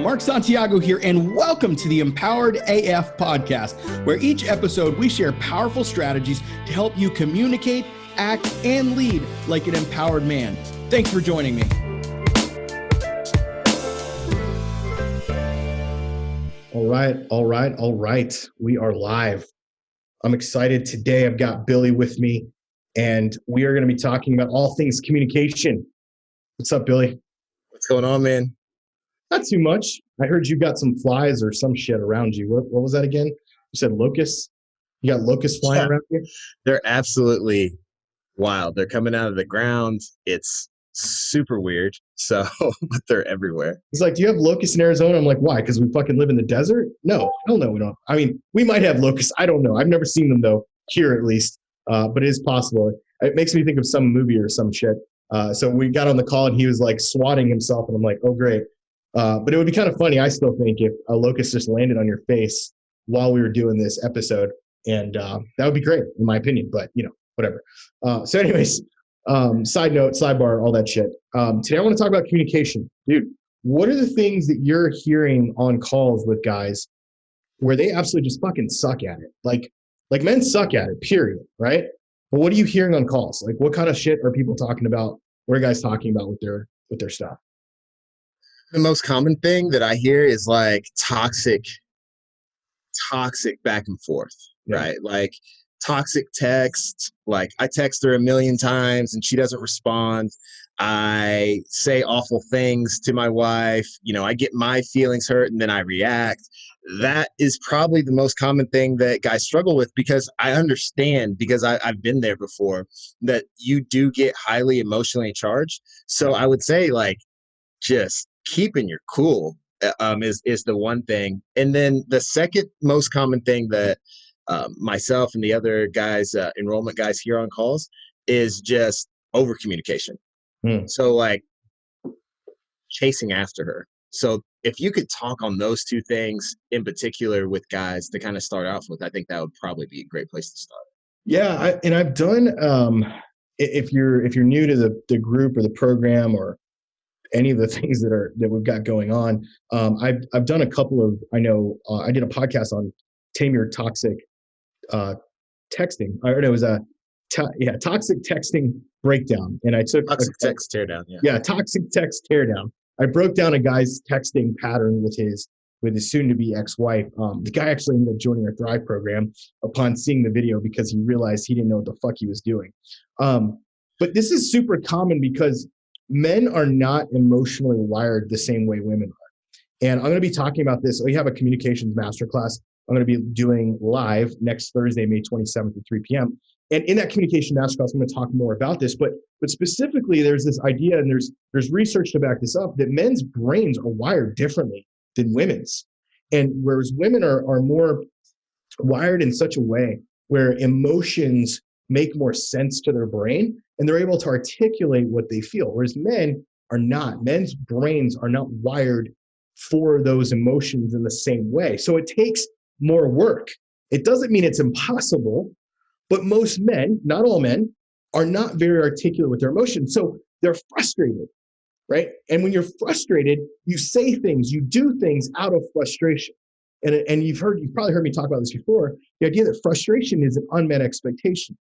Mark Santiago here, and welcome to the Empowered AF podcast, where each episode we share powerful strategies to help you communicate, act, and lead like an empowered man. Thanks for joining me. All right. We are live. I'm excited. Today I've got Billy with me, and we are going to be talking about all things communication. What's up, Billy? What's going on, man? Not too much. I heard you got some flies or some shit around you. What was that again? You said locusts? You got locusts flying around you? They're absolutely wild. They're coming out of the ground. It's super weird. So, but they're everywhere. He's like, do you have locusts in Arizona? I'm like, why? Because we fucking live in the desert? No, hell no, we don't. I mean, we might have locusts. I don't know. I've never seen them, though, here at least. But it is possible. It makes me think of some movie or some shit. So we got on the call and he was like swatting himself. And I'm like, oh, great. But it would be kind of funny, I still think, if a locust just landed on your face while we were doing this episode. And that would be great, in my opinion. But, you know, whatever. So anyways, side note, sidebar, all that shit. Today I want to talk about communication. Dude, what are the things that you're hearing on calls with guys where they absolutely just fucking suck at it? Like men suck at it, period, right? But what are you hearing on calls? Like, what kind of shit are people talking about? What are guys talking about with their stuff? The most common thing that I hear is like toxic back and forth, right? Like toxic text, like I text her 1,000,000 times and she doesn't respond. I say awful things to my wife. You know, I get my feelings hurt and then I react. That is probably the most common thing that guys struggle with, because I understand, because I've been there before, that you do get highly emotionally charged. So I would say, like, just keeping your cool is the one thing. And then the second most common thing that myself and the other guys, enrollment guys here on calls, is just over communication. So like chasing after her. So if you could talk on those two things in particular with guys to kind of start off with, I think that would probably be a great place to start. Yeah, I've done. If you're new to the group or the program or any of the things that we've got going on, I've done a couple of. I know I did a podcast on tame your toxic texting. I heard it was a toxic texting breakdown, and I took toxic text teardown. Toxic text teardown. I broke down a guy's texting pattern with his soon-to-be ex-wife. The guy actually ended up joining our Thrive program upon seeing the video because he realized he didn't know what the fuck he was doing. But this is super common because men are not emotionally wired the same way women are. And I'm going to be talking about this. We have a communications masterclass I'm going to be doing live next Thursday, May 27th at 3 p.m. And in that communication masterclass, I'm going to talk more about this. But specifically, there's this idea, and there's research to back this up, that men's brains are wired differently than women's. And whereas women are more wired in such a way where emotions make more sense to their brain and they're able to articulate what they feel, whereas men are not. Men's brains are not wired for those emotions in the same way. So it takes more work. It doesn't mean it's impossible, but most men, not all men, are not very articulate with their emotions. So they're frustrated, right? And when you're frustrated, you say things, you do things out of frustration. And you've probably heard me talk about this before, the idea that frustration is an unmet expectation.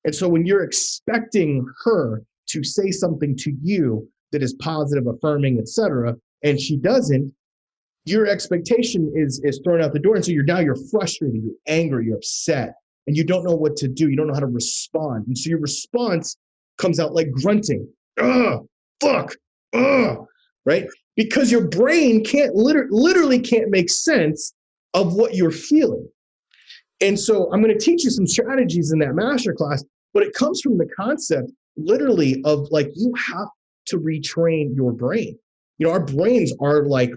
And so when you're expecting her to say something to you that is positive, affirming, etc., and she doesn't, your expectation is thrown out the door. And so you're frustrated, you're angry, you're upset, and you don't know what to do. You don't know how to respond. And so your response comes out like grunting. Ugh, fuck, ugh, right? Because your brain can't literally can't make sense of what you're feeling. And so I'm going to teach you some strategies in that masterclass, but it comes from the concept literally of like, you have to retrain your brain. You know, our brains are like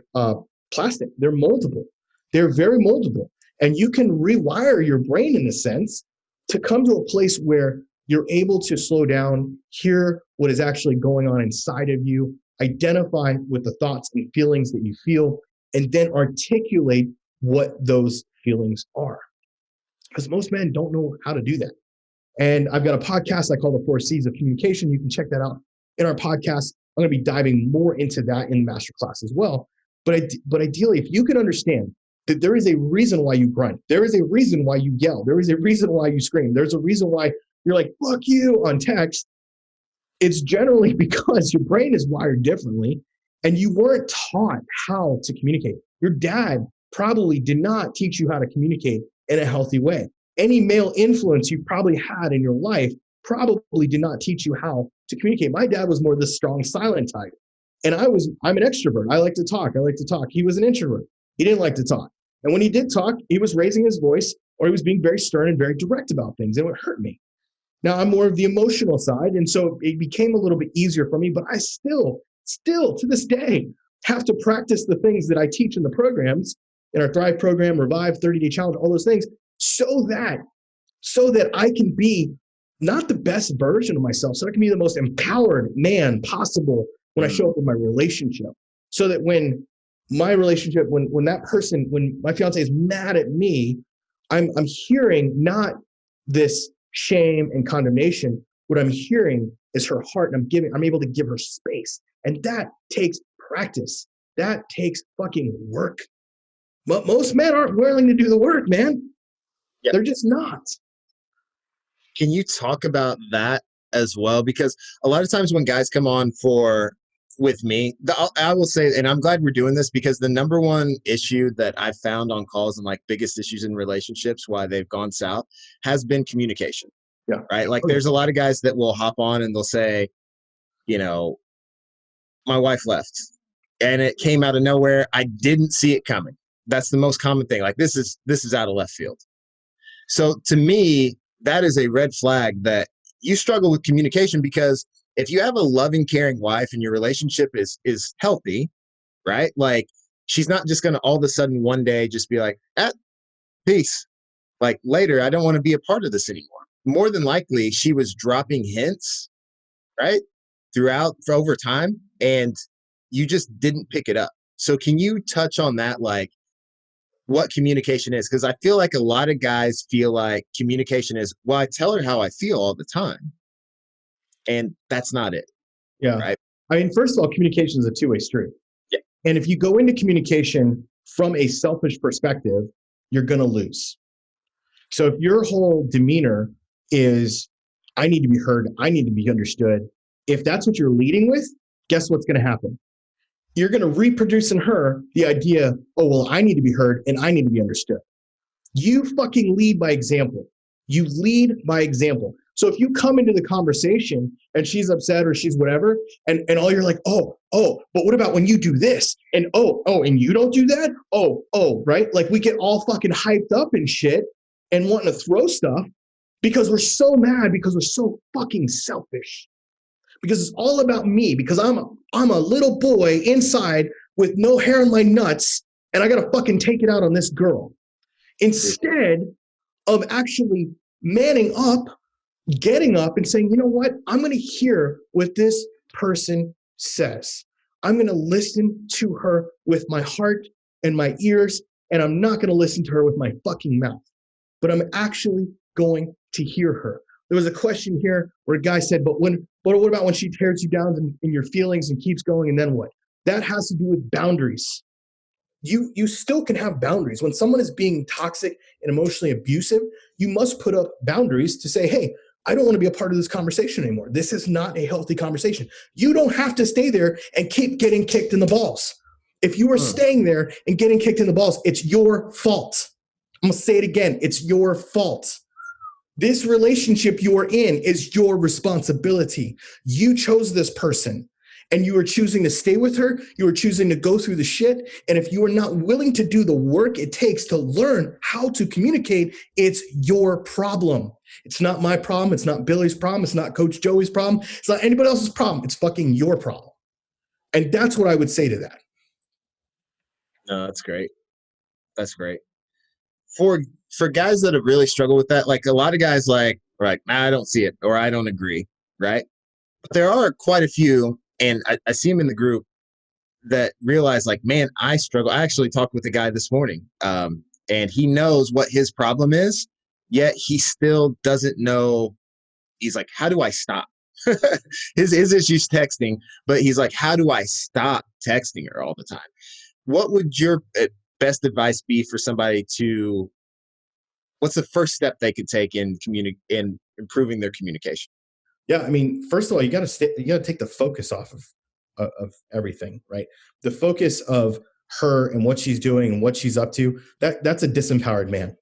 plastic. They're moldable. They're very moldable. And you can rewire your brain in a sense to come to a place where you're able to slow down, hear what is actually going on inside of you, identify with the thoughts and feelings that you feel, and then articulate what those feelings are. Because most men don't know how to do that. And I've got a podcast I call the 4 C's of Communication. You can check that out in our podcast. I'm going to be diving more into that in the masterclass as well. But ideally, if you can understand that there is a reason why you grunt, there is a reason why you yell, there is a reason why you scream, there's a reason why you're like, fuck you on text, it's generally because your brain is wired differently and you weren't taught how to communicate. Your dad probably did not teach you how to communicate in a healthy way. Any male influence you probably had in your life probably did not teach you how to communicate. My dad was more the strong, silent type. And I'm an extrovert. I like to talk. He was an introvert. He didn't like to talk. And when he did talk, he was raising his voice or he was being very stern and very direct about things. And it would hurt me. Now I'm more of the emotional side. And so it became a little bit easier for me, but I still to this day have to practice the things that I teach in the programs, in our Thrive program, Revive, 30-day challenge, all those things, so that I can be not the best version of myself, so I can be the most empowered man possible when I show up in my relationship. So that when my relationship, when that person, when my fiance is mad at me, I'm hearing not this shame and condemnation. What I'm hearing is her heart, and I'm able to give her space. And that takes practice. That takes fucking work. But most men aren't willing to do the work, man. Yep. They're just not. Can you talk about that as well? Because a lot of times when guys come on with me, I will say, and I'm glad we're doing this, because the number one issue that I've found on calls and like biggest issues in relationships, why they've gone south, has been communication. Yeah. Right. Like there's a lot of guys that will hop on and they'll say, you know, my wife left and it came out of nowhere. I didn't see it coming. That's the most common thing. Like this is out of left field. So to me, that is a red flag that you struggle with communication, because if you have a loving, caring wife and your relationship is healthy, right? Like she's not just going to all of a sudden one day just be like, peace. Like later, I don't want to be a part of this anymore. More than likely, she was dropping hints, right? Throughout for over time, and you just didn't pick it up. So can you touch on that? Like what communication is? Because I feel like a lot of guys feel like communication is, well, I tell her how I feel all the time. And that's not it. Yeah. Right. I mean, first of all, communication is a two-way street. Yeah. And if you go into communication from a selfish perspective, you're going to lose. So if your whole demeanor is, I need to be heard, I need to be understood, if that's what you're leading with, guess what's going to happen? You're going to reproduce in her the idea, oh, well, I need to be heard and I need to be understood. You fucking lead by example. You lead by example. So if you come into the conversation and she's upset or she's whatever, and all you're like, oh, but what about when you do this? And and you don't do that? Right? Like we get all fucking hyped up and shit and wanting to throw stuff because we're so mad, because we're so fucking selfish. Because it's all about me, because I'm a little boy inside with no hair on my nuts and I got to fucking take it out on this girl. Instead of actually manning up, getting up and saying, you know what? I'm going to hear what this person says. I'm going to listen to her with my heart and my ears, and I'm not going to listen to her with my fucking mouth, but I'm actually going to hear her. There was a question here where a guy said, but what about when she tears you down in your feelings and keeps going, and then what? That has to do with boundaries. You still can have boundaries. When someone is being toxic and emotionally abusive, you must put up boundaries to say, hey, I don't want to be a part of this conversation anymore. This is not a healthy conversation. You don't have to stay there and keep getting kicked in the balls. If you are staying there and getting kicked in the balls, it's your fault. I'm going to say it again. It's your fault. This relationship you are in is your responsibility. You chose this person and you are choosing to stay with her. You are choosing to go through the shit. And if you are not willing to do the work it takes to learn how to communicate, it's your problem. It's not my problem. It's not Billy's problem. It's not Coach Joey's problem. It's not anybody else's problem. It's fucking your problem. And that's what I would say to that. No, that's great. That's great. For guys that have really struggled with that, like a lot of guys like, nah, I don't see it, or I don't agree, right? But there are quite a few, and I see them in the group that realize like, man, I struggle. I actually talked with a guy this morning, and he knows what his problem is, yet he still doesn't know. He's like, how do I stop? his issue's texting, but he's like, how do I stop texting her all the time? What would your best advice be for somebody to, what's the first step they could take in in improving their communication? Yeah, I mean, first of all, you got to take the focus off of everything, right? The focus of her and what she's doing and what she's up to. That's a disempowered man.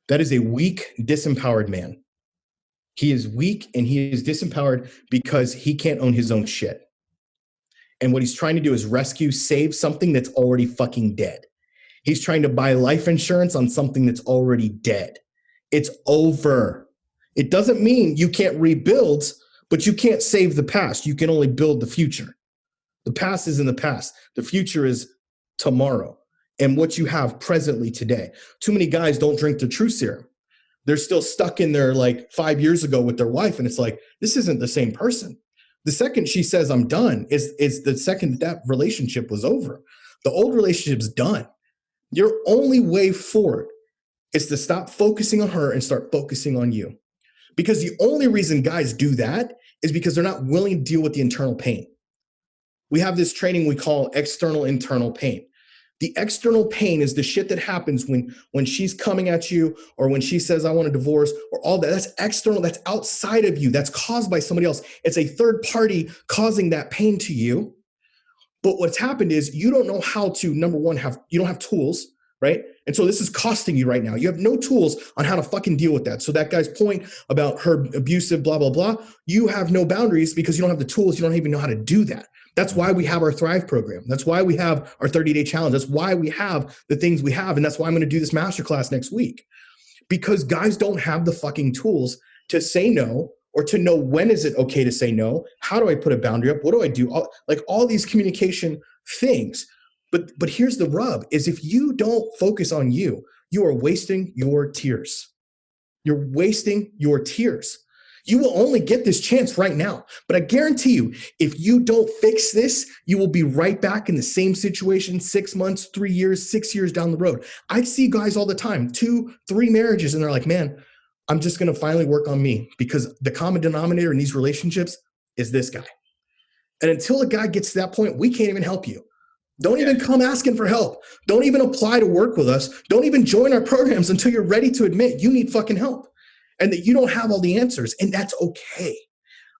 That is a weak, disempowered man. He is weak and he is disempowered because he can't own his own shit. And what he's trying to do is save something that's already fucking dead. He's trying to buy life insurance on something that's already dead. It's over. It doesn't mean you can't rebuild, but you can't save the past. You can only build the future. The past is in the past. The future is tomorrow and what you have presently today. Too many guys don't drink the truth serum. They're still stuck in their like 5 years ago with their wife. And it's like, this isn't the same person. The second she says, I'm done, is the second that relationship was over. The old relationship's done. Your only way forward is to stop focusing on her and start focusing on you. Because the only reason guys do that is because they're not willing to deal with the internal pain. We have this training we call external internal pain. The external pain is the shit that happens when she's coming at you or when she says, I want a divorce or all that. That's external. That's outside of you. That's caused by somebody else. It's a third party causing that pain to you. But what's happened is you don't know how to, number one, you don't have tools, right? And so this is costing you right now. You have no tools on how to fucking deal with that. So that guy's point about her abusive, blah, blah, blah, you have no boundaries because you don't have the tools. You don't even know how to do that. That's why we have our Thrive program. That's why we have our 30-day challenge. That's why we have the things we have. And that's why I'm going to do this masterclass next week. Because guys don't have the fucking tools to say no or to know when is it okay to say no? How do I put a boundary up? What do I do? All these communication things. But here's the rub is if you don't focus on you, you are wasting your tears. You're wasting your tears. You will only get this chance right now. But I guarantee you, if you don't fix this, you will be right back in the same situation 6 months, 3 years, 6 years down the road. I see guys all the time, 2, 3 marriages, and they're like, man, I'm just going to finally work on me because the common denominator in these relationships is this guy. And until a guy gets to that point, we can't even help you. Don't even come asking for help. Don't even apply to work with us. Don't even join our programs until you're ready to admit you need fucking help and that you don't have all the answers. And that's okay.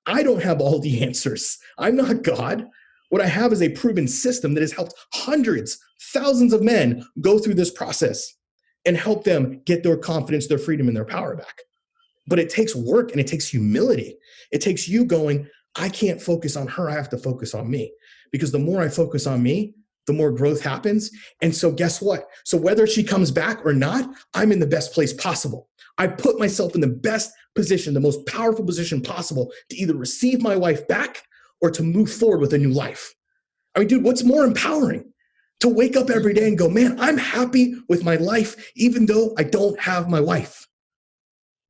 I don't have all the answers. I'm not God. What I have is a proven system that has helped hundreds, thousands of men go through this process and help them get their confidence, their freedom, and their power back. But it takes work and it takes humility. It takes you going, I can't focus on her. I have to focus on me. Because the more I focus on me, the more growth happens. And so guess what? So whether she comes back or not, I'm in the best place possible. I put myself in the best position, the most powerful position possible to either receive my wife back or to move forward with a new life. I mean, dude, what's more empowering? To wake up every day and go, man, I'm happy with my life, even though I don't have my wife.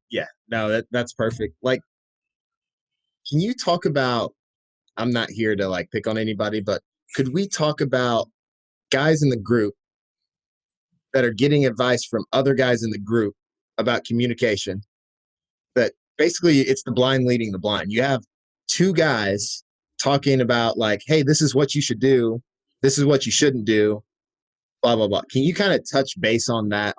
Yeah, no, that's perfect. Like, can you talk about, I'm not here to like pick on anybody, but could we talk about guys in the group that are getting advice from other guys in the group about communication? That basically it's the blind leading the blind. You have 2 guys talking about like, hey, this is what you should do. This is what you shouldn't do, blah, blah, blah. Can you kind of touch base on that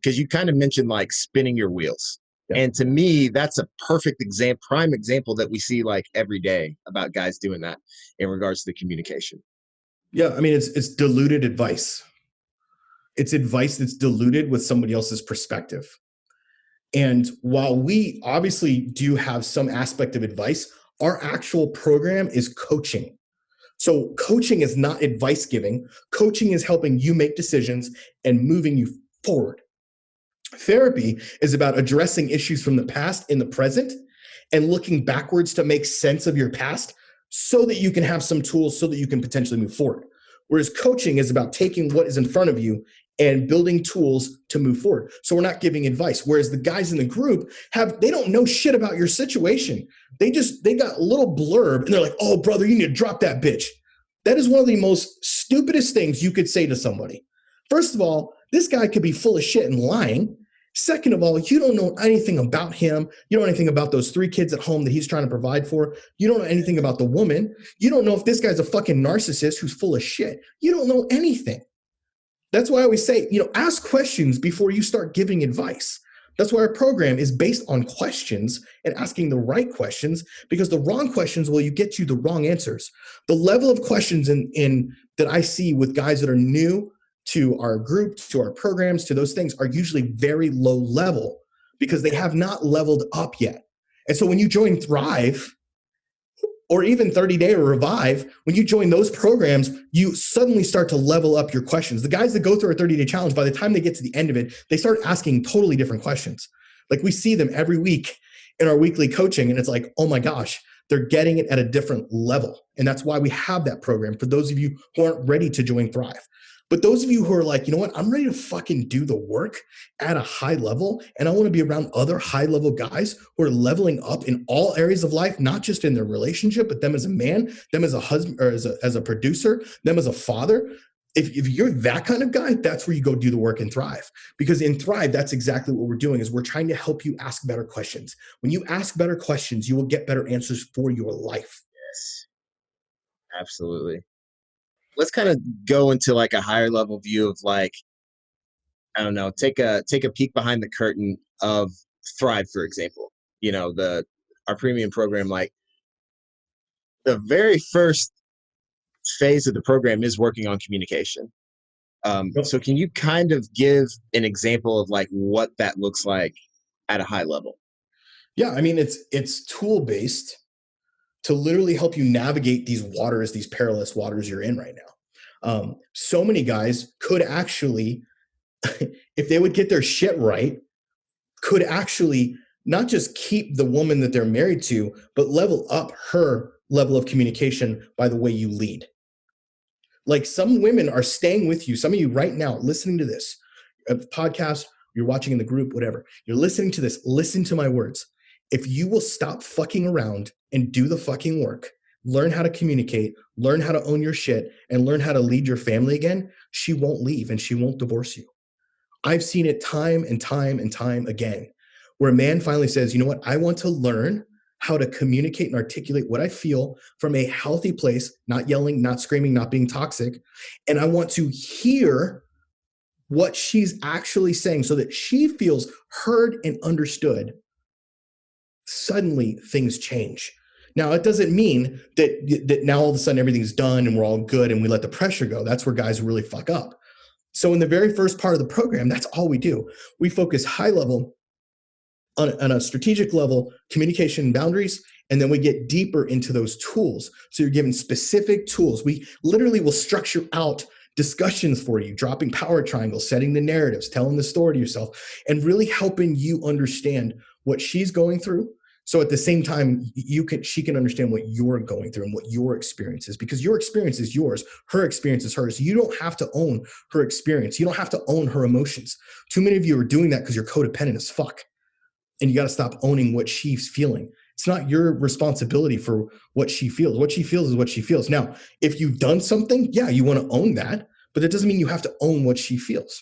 because you kind of mentioned like spinning your wheels. Yeah. And to me, that's a perfect prime example that we see like every day about guys doing that in regards to the communication. Yeah, I mean, it's diluted advice. It's advice that's diluted with somebody else's perspective. And while we obviously do have some aspect of advice, our actual program is coaching. So coaching is not advice giving. Coaching is helping you make decisions and moving you forward. Therapy is about addressing issues from the past in the present and looking backwards to make sense of your past so that you can have some tools so that you can potentially move forward. Whereas coaching is about taking what is in front of you and building tools to move forward. So we're not giving advice. Whereas the guys in the group they don't know shit about your situation. They got a little blurb and they're like, oh, brother, you need to drop that bitch. That is one of the most stupidest things you could say to somebody. First of all, this guy could be full of shit and lying. Second of all, you don't know anything about him. You don't know anything about those 3 kids at home that he's trying to provide for. You don't know anything about the woman. You don't know if this guy's a fucking narcissist who's full of shit. You don't know anything. That's why I always say, ask questions before you start giving advice. That's why our program is based on questions and asking the right questions, because the wrong questions will get you the wrong answers. The level of questions in that I see with guys that are new to our group, to our programs, to those things are usually very low level because they have not leveled up yet. And so when you join Thrive, or even 30 Day or Revive, when you join those programs, you suddenly start to level up your questions. The guys that go through our 30-day challenge, by the time they get to the end of it, they start asking totally different questions. Like we see them every week in our weekly coaching, and it's like, oh my gosh, they're getting it at a different level. And that's why we have that program for those of you who aren't ready to join Thrive. But those of you who are like, you know what, I'm ready to fucking do the work at a high level, and I want to be around other high level guys who are leveling up in all areas of life, not just in their relationship, but them as a man, them as a husband, or as a producer, them as a father. If you're that kind of guy, that's where you go do the work in Thrive. Because in Thrive, that's exactly what we're doing, is we're trying to help you ask better questions. When you ask better questions, you will get better answers for your life. Yes, absolutely. Let's kind of go into like a higher level view of like, I don't know, take a peek behind the curtain of Thrive, for example. Our premium program, like the very first phase of the program is working on communication. So can you kind of give an example of like what that looks like at a high level? Yeah, I mean, it's tool based to literally help you navigate these waters, these perilous waters you're in right now. So many guys could actually, if they would get their shit right, could actually not just keep the woman that they're married to, but level up her level of communication by the way you lead. Like some women are staying with you. Some of you right now listening to this podcast, you're watching in the group, whatever, you're listening to this, listen to my words. If you will stop fucking around and do the fucking work, learn how to communicate, learn how to own your shit, and learn how to lead your family again, she won't leave and she won't divorce you. I've seen it time and time and time again, where a man finally says, you know what, I want to learn how to communicate and articulate what I feel from a healthy place, not yelling, not screaming, not being toxic. And I want to hear what she's actually saying so that she feels heard and understood. Suddenly things change. Now, it doesn't mean that now all of a sudden everything's done and we're all good and we let the pressure go. That's where guys really fuck up. So in the very first part of the program, that's all we do. We focus high level on a strategic level, communication boundaries, and then we get deeper into those tools. So you're given specific tools. We literally will structure out discussions for you, dropping power triangles, setting the narratives, telling the story to yourself, and really helping you understand what she's going through. So at the same time, she can understand what you're going through and what your experience is, because your experience is yours. Her experience is hers. You don't have to own her experience. You don't have to own her emotions. Too many of you are doing that because you're codependent as fuck. And you got to stop owning what she's feeling. It's not your responsibility for what she feels. What she feels is what she feels. Now, if you've done something, yeah, you want to own that, but that doesn't mean you have to own what she feels.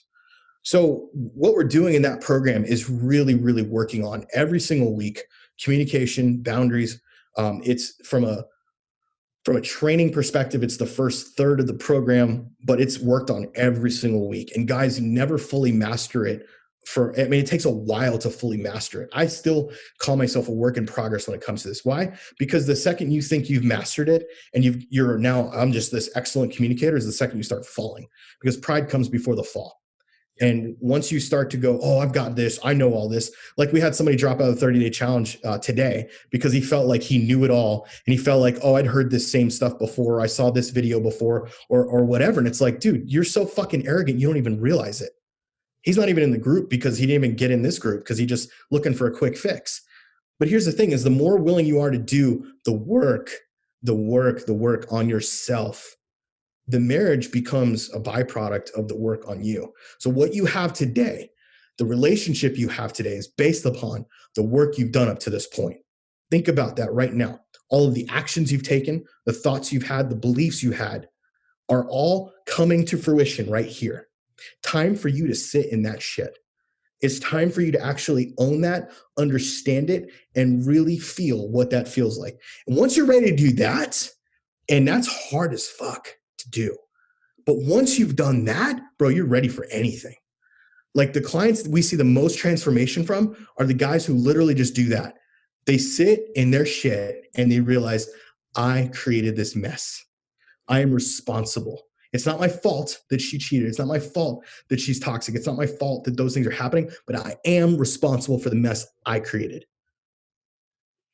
So what we're doing in that program is really, really working on every single week, communication, boundaries. It's from a training perspective, it's the first third of the program, but it's worked on every single week. And guys never fully master it. It takes a while to fully master it. I still call myself a work in progress when it comes to this. Why? Because the second you think you've mastered it and you're now, I'm just this excellent communicator, is the second you start falling, because pride comes before the fall. And once you start to go, oh, I've got this, I know all this. Like we had somebody drop out of the 30-day challenge today because he felt like he knew it all. And he felt like, oh, I'd heard this same stuff before. I saw this video before or whatever. And it's like, dude, you're so fucking arrogant. You don't even realize it. He's not even in the group because he didn't even get in this group because he's just looking for a quick fix. But here's the thing, is the more willing you are to do the work on yourself, the marriage becomes a byproduct of the work on you. So what you have today, the relationship you have today, is based upon the work you've done up to this point. Think about that right now. All of the actions you've taken, the thoughts you've had, the beliefs you had are all coming to fruition right here. Time for you to sit in that shit. It's time for you to actually own that, understand it, and really feel what that feels like. And once you're ready to do that, and that's hard as fuck to do. But once you've done that, bro, you're ready for anything. Like the clients that we see the most transformation from are the guys who literally just do that. They sit in their shit and they realize, I created this mess. I am responsible. It's not my fault that she cheated. It's not my fault that she's toxic. It's not my fault that those things are happening, but I am responsible for the mess I created.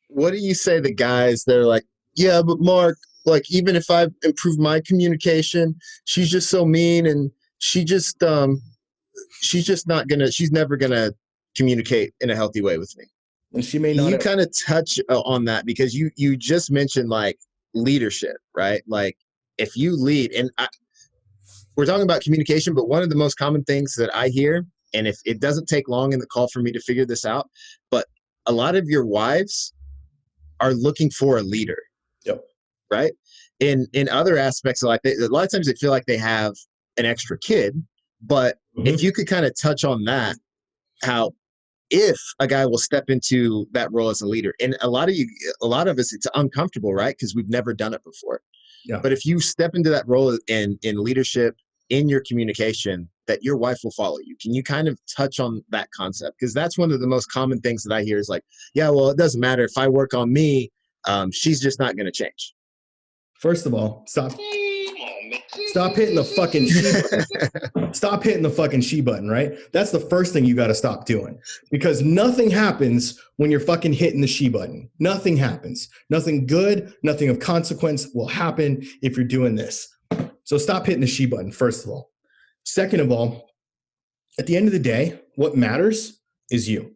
What do you say to guys that are like, yeah, but Mark, like even if I improve my communication, she's just so mean and she's never gonna communicate in a healthy way with me. And she may Can not you have, kind of touch on that because you just mentioned like leadership, right? Like if you lead, and we're talking about communication, but one of the most common things that I hear, and if it doesn't take long in the call for me to figure this out, but a lot of your wives are looking for a leader. Yep. Right. In other aspects of life, a lot of times they feel like they have an extra kid, but if you could kind of touch on that, how if a guy will step into that role as a leader, and a lot of us, it's uncomfortable, right? Because we've never done it before. Yeah. But if you step into that role in leadership, in your communication, that your wife will follow you. Can you kind of touch on that concept? Because that's one of the most common things that I hear is like, yeah, well, it doesn't matter if I work on me, she's just not going to change. First of all, stop hitting the fucking she button. Stop hitting the fucking she button, right? That's the first thing you got to stop doing, because nothing happens when you're fucking hitting the she button. Nothing happens. Nothing good, nothing of consequence will happen if you're doing this. So stop hitting the she button, first of all. Second of all, at the end of the day, what matters is you.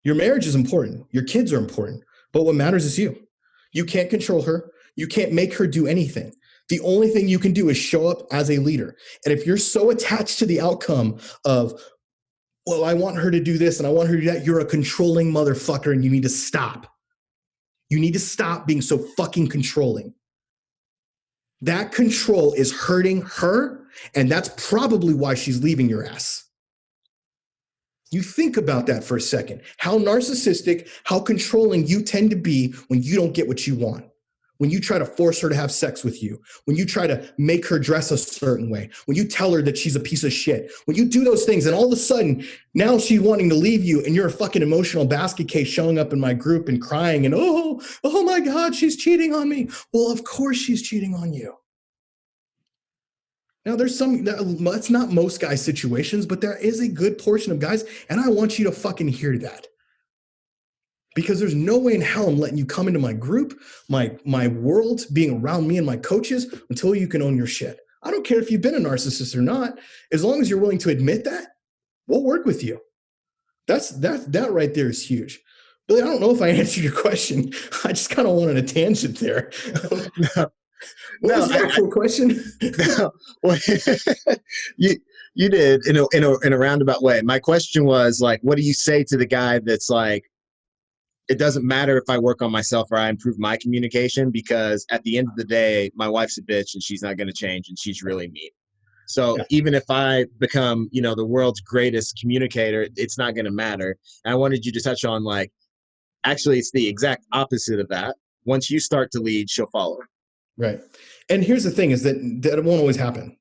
Your marriage is important. Your kids are important. But what matters is you. You can't control her. You can't make her do anything. The only thing you can do is show up as a leader. And if you're so attached to the outcome of, well, I want her to do this and I want her to do that, you're a controlling motherfucker and you need to stop. You need to stop being so fucking controlling. That control is hurting her, and that's probably why she's leaving your ass. You think about that for a second. How narcissistic, how controlling you tend to be when you don't get what you want. When you try to force her to have sex with you, when you try to make her dress a certain way, when you tell her that she's a piece of shit, when you do those things and all of a sudden now she's wanting to leave you and you're a fucking emotional basket case showing up in my group and crying and oh my God, she's cheating on me. Well, of course she's cheating on you. Now that's not most guys' situations, but there is a good portion of guys, and I want you to fucking hear that. Because there's no way in hell I'm letting you come into my group, my world, being around me and my coaches until you can own your shit. I don't care if you've been a narcissist or not. As long as you're willing to admit that, we'll work with you. That right there is huge. Billy, I don't know if I answered your question. I just kind of went on a tangent there. What was the actual question? No, well, you did in a roundabout way. My question was like, what do you say to the guy that's like, it doesn't matter if I work on myself or I improve my communication, because at the end of the day, my wife's a bitch and she's not going to change and she's really mean. So even if I become, the world's greatest communicator, it's not going to matter. And I wanted you to touch on like, actually, it's the exact opposite of that. Once you start to lead, she'll follow. Right. And here's the thing is that it won't always happen.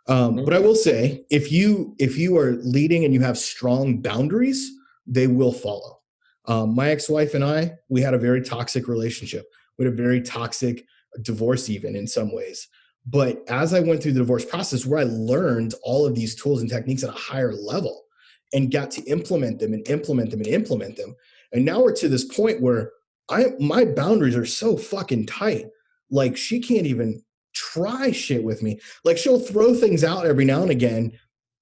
But I will say, if you are leading and you have strong boundaries, they will follow. My ex-wife and I, we had a very toxic relationship. We had a very toxic divorce even in some ways. But as I went through the divorce process, where I learned all of these tools and techniques at a higher level and got to implement them. And now we're to this point where my boundaries are so fucking tight. Like she can't even try shit with me. Like she'll throw things out every now and again.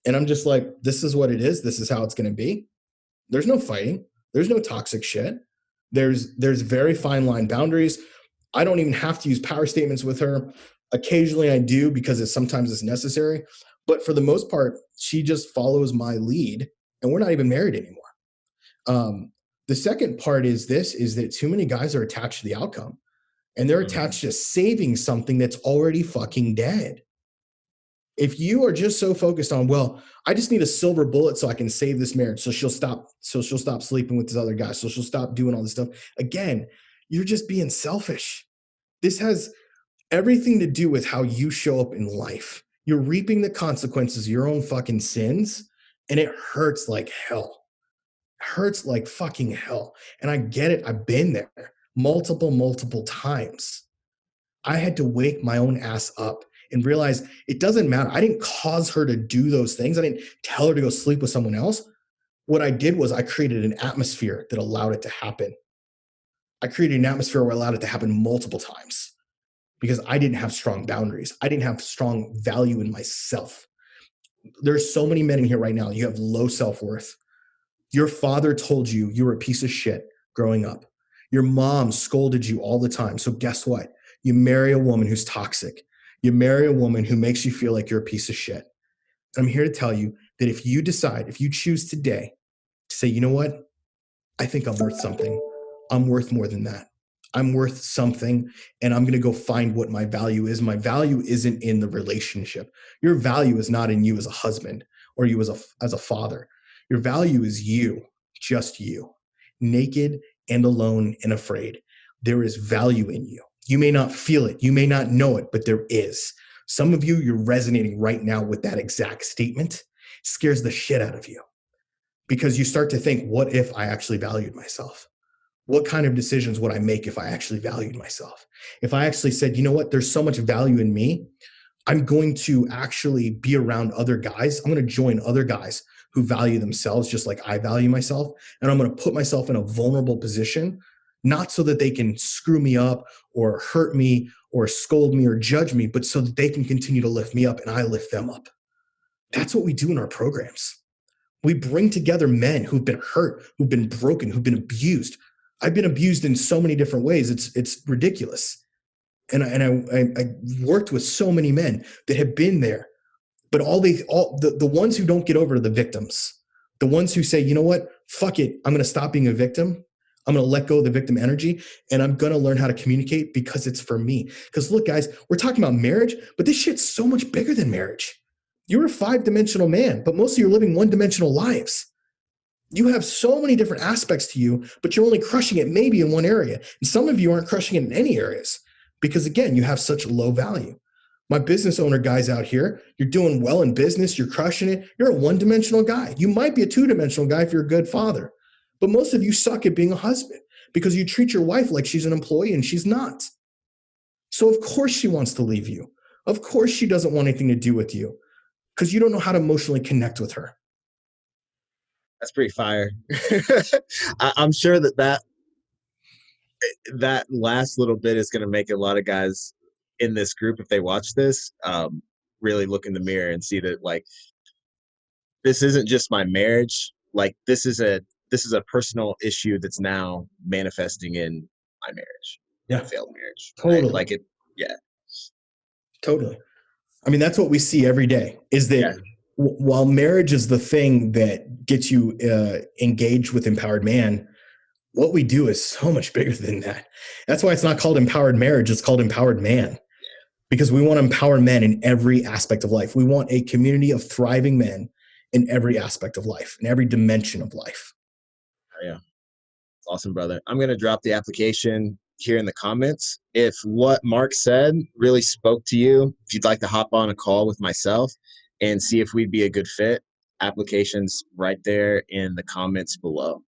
And I'm just like, this is what it is. This is how it's going to be. There's no fighting. There's no toxic shit. There's very fine line boundaries. I don't even have to use power statements with her. Occasionally I do because sometimes it's necessary. But for the most part, she just follows my lead and we're not even married anymore. The second part is that too many guys are attached to the outcome. And they're attached to saving something that's already fucking dead. If you are just so focused on, well, I just need a silver bullet so I can save this marriage, so she'll stop sleeping with this other guy, so she'll stop doing all this stuff. Again, you're just being selfish. This has everything to do with how you show up in life. You're reaping the consequences of your own fucking sins, and it hurts like hell. It hurts like fucking hell. And I get it. I've been there multiple times. I had to wake my own ass up and realize it doesn't matter. I didn't cause her to do those things. I didn't tell her to go sleep with someone else. What I did was I created an atmosphere that allowed it to happen. I created an atmosphere where I allowed it to happen multiple times because I didn't have strong boundaries. I didn't have strong value in myself. There's so many men in here right now. You have low self-worth. Your father told you you were a piece of shit growing up. Your mom scolded you all the time. So guess what? You marry a woman who's toxic. You marry a woman who makes you feel like you're a piece of shit. I'm here to tell you that if you decide, if you choose today to say, you know what? I think I'm worth something. I'm worth more than that. I'm worth something, and I'm going to go find what my value is. My value isn't in the relationship. Your value is not in you as a husband or you as a father. Your value is you, just you, naked and alone and afraid. There is value in you. You may not feel it. You may not know it, but there is. Some of you, you're resonating right now with that exact statement. It scares the shit out of you because you start to think, what if I actually valued myself? What kind of decisions would I make if I actually valued myself? If I actually said, you know what, there's so much value in me, I'm going to actually be around other guys. I'm going to join other guys who value themselves just like I value myself. And I'm going to put myself in a vulnerable position, not so that they can screw me up or hurt me or scold me or judge me, but so that they can continue to lift me up and I lift them up. That's what we do in our programs. We bring together men who've been hurt, who've been broken, who've been abused. I've been abused in so many different ways. It's ridiculous. And I worked with so many men that have been there, but all the ones who don't get over are the victims. The ones who say, you know what, fuck it, I'm going to stop being a victim. I'm going to let go of the victim energy, and I'm going to learn how to communicate because it's for me. Because look, guys, we're talking about marriage, but this shit's so much bigger than marriage. You're a 5-dimensional man, but most of you are living 1-dimensional lives. You have so many different aspects to you, but you're only crushing it maybe in one area. And some of you aren't crushing it in any areas because, again, you have such low value. My business owner guys out here, you're doing well in business, you're crushing it. You're a 1-dimensional guy. You might be a 2-dimensional guy if you're a good father. But most of you suck at being a husband because you treat your wife like she's an employee and she's not. So of course she wants to leave you. Of course she doesn't want anything to do with you because you don't know how to emotionally connect with her. That's pretty fire. I'm sure that last little bit is going to make a lot of guys in this group, if they watch this, really look in the mirror and see that, like, this isn't just my marriage. Like, this is a personal issue that's now manifesting in my marriage. Yeah. Failed marriage. Totally. Right? Like it. Yeah. Totally. I mean, that's what we see every day is that while marriage is the thing that gets you engaged with empowered man, what we do is so much bigger than that. That's why it's not called empowered marriage. It's called empowered man because we want to empower men in every aspect of life. We want a community of thriving men in every aspect of life, in every dimension of life. Yeah. Awesome, brother. I'm going to drop the application here in the comments. If what Mark said really spoke to you, if you'd like to hop on a call with myself and see if we'd be a good fit, applications right there in the comments below.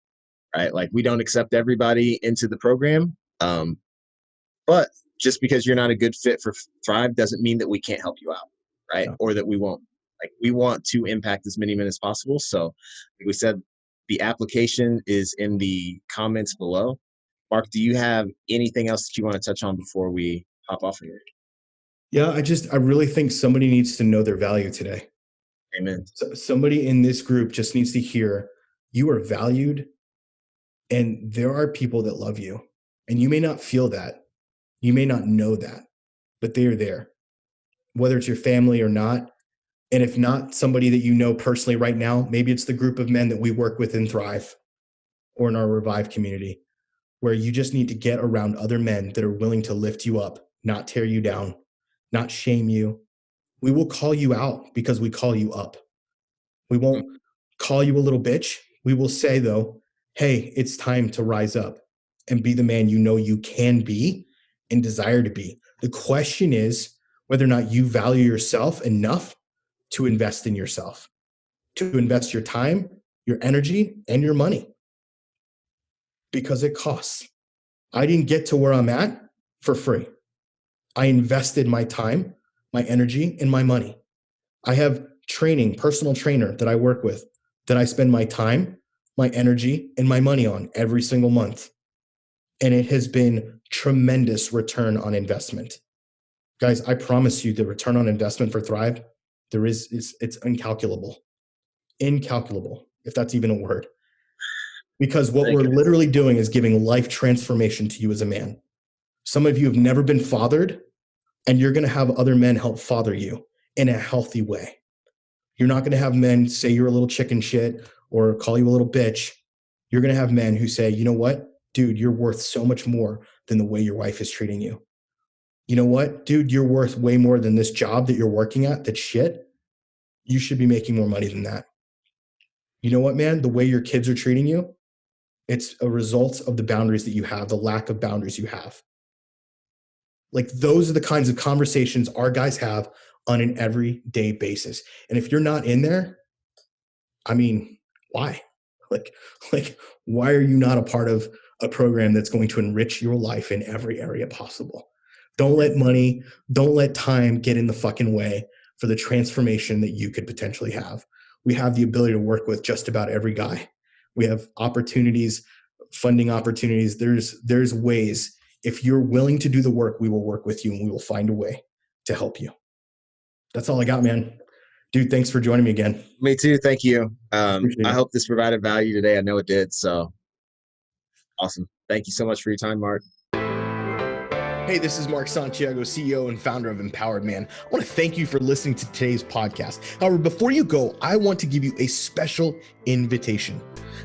Right? Like, we don't accept everybody into the program. But just because you're not a good fit for Thrive doesn't mean that we can't help you out, right? Yeah. Or that we won't. Like, we want to impact as many men as possible. So like we said, the application is in the comments below. Mark, do you have anything else that you want to touch on before we hop off of here? Yeah, I really think somebody needs to know their value today. Amen. So somebody in this group just needs to hear you are valued and there are people that love you. And you may not feel that. You may not know that, but they are there, whether it's your family or not. And if not somebody that you know personally right now, maybe it's the group of men that we work with in Thrive or in our Revive community, where you just need to get around other men that are willing to lift you up, not tear you down, not shame you, We will call you out because we call you up. We won't call you a little bitch. We will say, though, hey, it's time to rise up and be the man you know you can be and desire to be. The question is whether or not you value yourself enough to invest in yourself, to invest your time, your energy, and your money, because it costs. I didn't get to where I'm at for free. I invested my time, my energy, and my money. I have personal trainer that I work with, that I spend my time, my energy, and my money on every single month. And it has been tremendous return on investment. Guys, I promise you the return on investment for Thrive, it's incalculable. Incalculable, if that's even a word. Because what we're literally doing is giving life transformation to you as a man. Some of you have never been fathered, and you're going to have other men help father you in a healthy way. You're not going to have men say you're a little chicken shit or call you a little bitch. You're going to have men who say, you know what, dude, you're worth so much more than the way your wife is treating you. You know what, dude, you're worth way more than this job that you're working at. That's shit. You should be making more money than that. You know what, man, the way your kids are treating you, it's a result of the boundaries that you have, the lack of boundaries you have. Like, those are the kinds of conversations our guys have on an everyday basis. And if you're not in there, I mean, why? Like, why are you not a part of a program that's going to enrich your life in every area possible? Don't let money, don't let time get in the fucking way for the transformation that you could potentially have. We have the ability to work with just about every guy. We have opportunities, funding opportunities. There's ways. If you're willing to do the work, we will work with you and we will find a way to help you. That's all I got, man. Dude, thanks for joining me again. Me too. Thank you. I hope this provided value today. I know it did. So awesome. Thank you so much for your time, Mark. Hey, this is Mark Santiago, CEO and founder of Empowered Man. I want to thank you for listening to today's podcast. However, before you go, I want to give you a special invitation.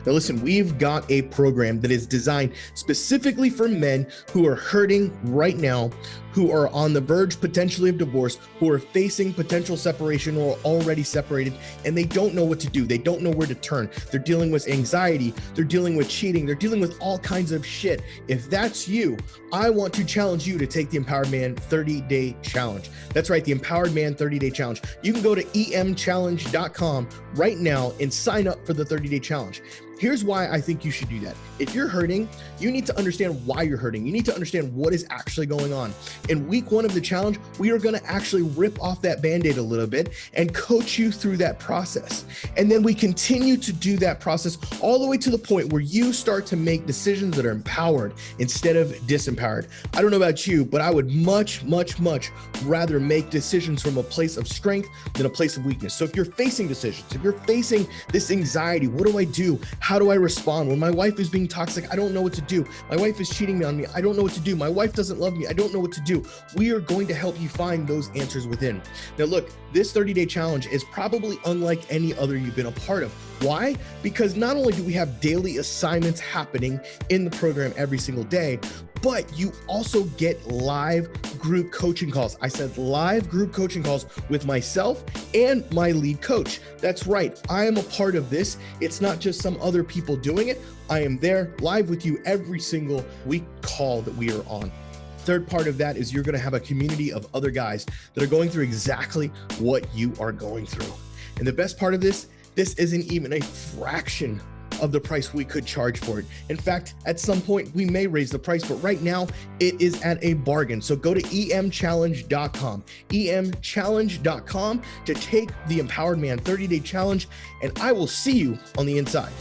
Now listen, we've got a program that is designed specifically for men who are hurting right now, who are on the verge potentially of divorce, who are facing potential separation or already separated, and they don't know what to do. They don't know where to turn. They're dealing with anxiety. They're dealing with cheating. They're dealing with all kinds of shit. If that's you, I want to challenge you to take the Empowered Man 30-Day Challenge. That's right, the Empowered Man 30-Day Challenge. You can go to emchallenge.com right now and sign up for the 30-Day Challenge. Here's why I think you should do that. If you're hurting, you need to understand why you're hurting. You need to understand what is actually going on. In week 1 of the challenge, we are going to actually rip off that Band-Aid a little bit and coach you through that process. And then we continue to do that process all the way to the point where you start to make decisions that are empowered instead of disempowered. I don't know about you, but I would much, much, much rather make decisions from a place of strength than a place of weakness. So if you're facing decisions, if you're facing this anxiety, what do I do? How do I respond? When my wife is being toxic, I don't know what to do. My wife is cheating on me. I don't know what to do. My wife doesn't love me. I don't know what to do. We are going to help you find those answers within. Now, look, this 30-day challenge is probably unlike any other you've been a part of. Why? Because not only do we have daily assignments happening in the program every single day, but you also get live group coaching calls. I said live group coaching calls with myself and my lead coach. That's right. I am a part of this. It's not just some other people doing it. I am there live with you every single week call that we are on. Third part of that is you're going to have a community of other guys that are going through exactly what you are going through. And the best part of this isn't even a fraction of the price we could charge for it. In fact, at some point we may raise the price, but right now it is at a bargain. So go to emchallenge.com, emchallenge.com to take the Empowered Man 30-Day Challenge, and I will see you on the inside.